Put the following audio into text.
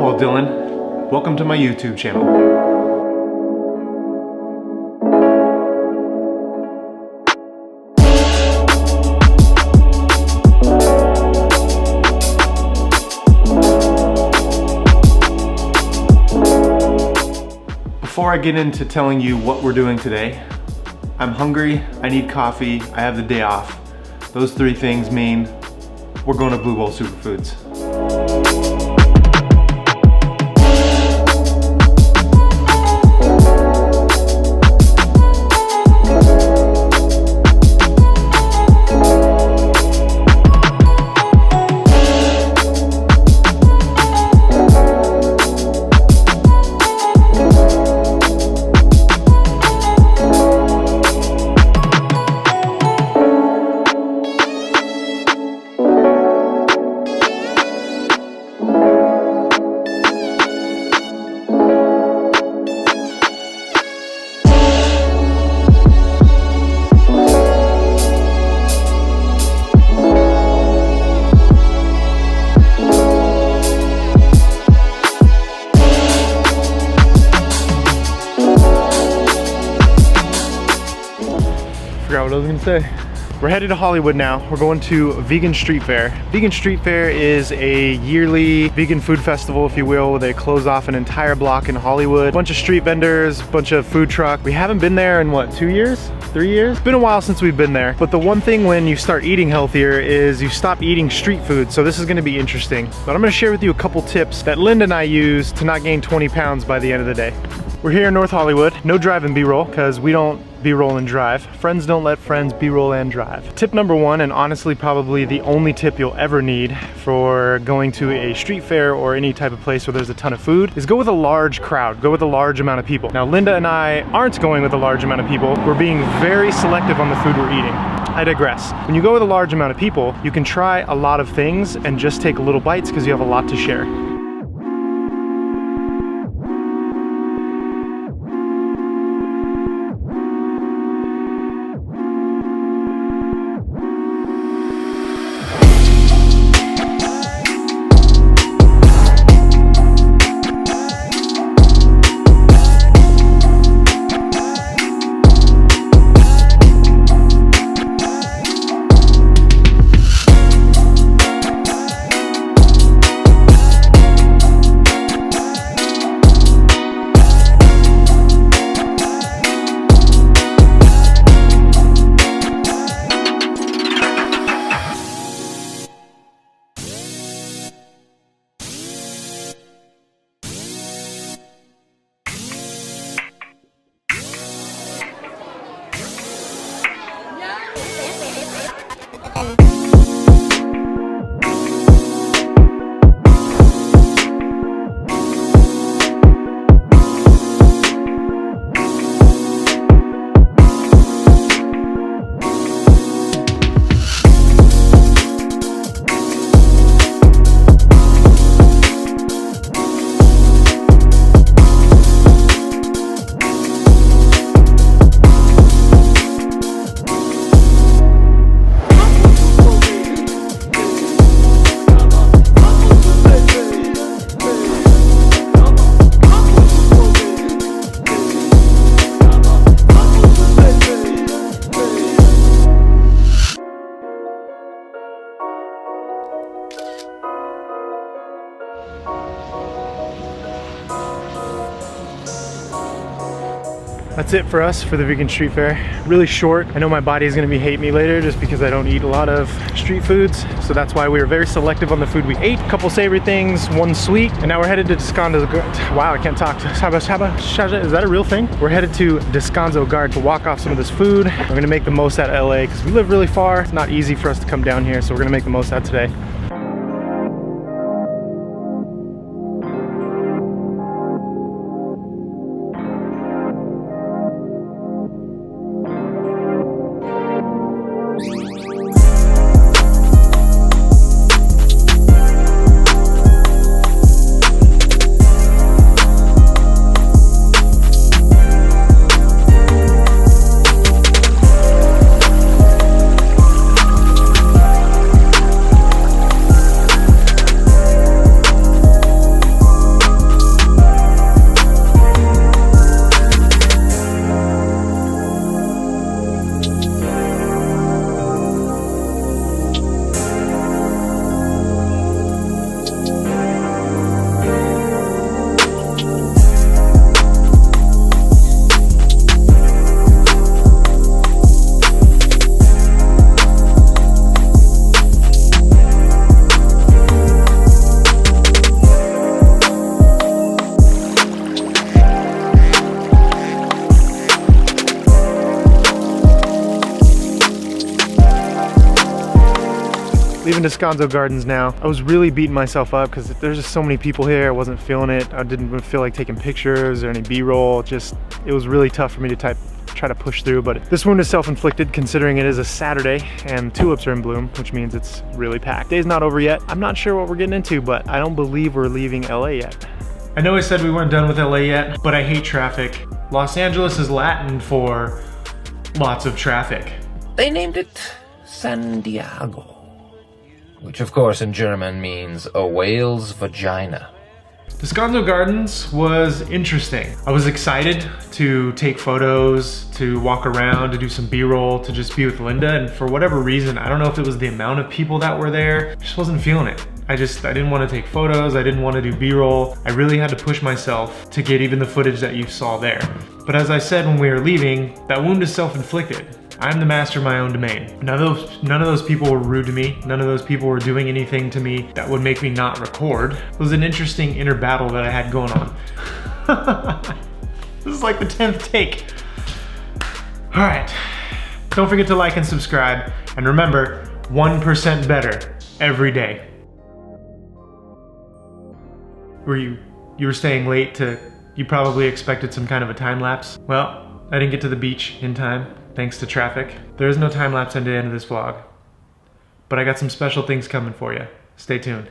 Grandpa Dillon. Welcome to my YouTube channel. Before I get into telling you what we're doing today, I'm hungry, I need coffee, I have the day off. Those three things mean we're going to Blue Bowl Superfoods. Forgot what I was gonna say. We're headed to Hollywood now. We're going to Vegan Street Fair. Vegan Street Fair is a yearly vegan food festival, if you will. They close off an entire block in Hollywood. A bunch of street vendors, bunch of food truck. We haven't been there in what, 2 years? 3 years? It's been a while since we've been there. But the one thing when you start eating healthier is you stop eating street food. So this is gonna be interesting. But I'm gonna share with you a couple tips that Lynda and I use to not gain 20 pounds by the end of the day. We're here in North Hollywood. No drive and B-roll, because we don't B-roll and drive. Friends don't let friends B-roll and drive. Tip number one, and honestly probably the only tip you'll ever need for going to a street fair or any type of place where there's a ton of food, is go with a large crowd. Go with a large amount of people. Now, Lynda and I aren't going with a large amount of people. We're being very selective on the food we're eating. I digress. When you go with a large amount of people, you can try a lot of things and just take little bites because you have a lot to share. That's it for us for the Vegan Street Fair. Really short. I know my body is gonna hate me later just because I don't eat a lot of street foods. So that's why we were very selective on the food we ate. A couple savory things, one sweet. And now we're headed to Descanso. Wow, I can't talk. Is that a real thing? We're headed to Descanso Guard to walk off some of this food. We're gonna make the most out of LA because we live really far. It's not easy for us to come down here. So we're gonna make the most out today. leaving Descanso Gardens now. I was really beating myself up because there's just so many people here. I wasn't feeling it. I didn't feel like taking pictures or any B-roll. Just, it was really tough for me to try to push through, but this wound is self-inflicted considering it is a Saturday and tulips are in bloom, which means it's really packed. Day's not over yet. I'm not sure what we're getting into, but I don't believe we're leaving LA yet. I know I said we weren't done with LA yet, but I hate traffic. Los Angeles is Latin for lots of traffic. They named it San Diego, which of course in German means a whale's vagina. Descanso Gardens was interesting. I was excited to take photos, to walk around, to do some B-roll, to just be with Lynda, and for whatever reason, I don't know if it was the amount of people that were there, I just wasn't feeling it. I didn't want to take photos, I didn't want to do B-roll. I really had to push myself to get even the footage that you saw there. But as I said when we were leaving, that wound is self-inflicted. I'm the master of my own domain. None of those people were rude to me. None of those people were doing anything to me that would make me not record. It was an interesting inner battle that I had going on. This is like the 10th take. All right, don't forget to like and subscribe. And remember, 1% better every day. You were staying late you probably expected some kind of a time lapse. Well, I didn't get to the beach in time. Thanks to traffic. There is no time lapse at the end of this vlog. But I got some special things coming for you. Stay tuned.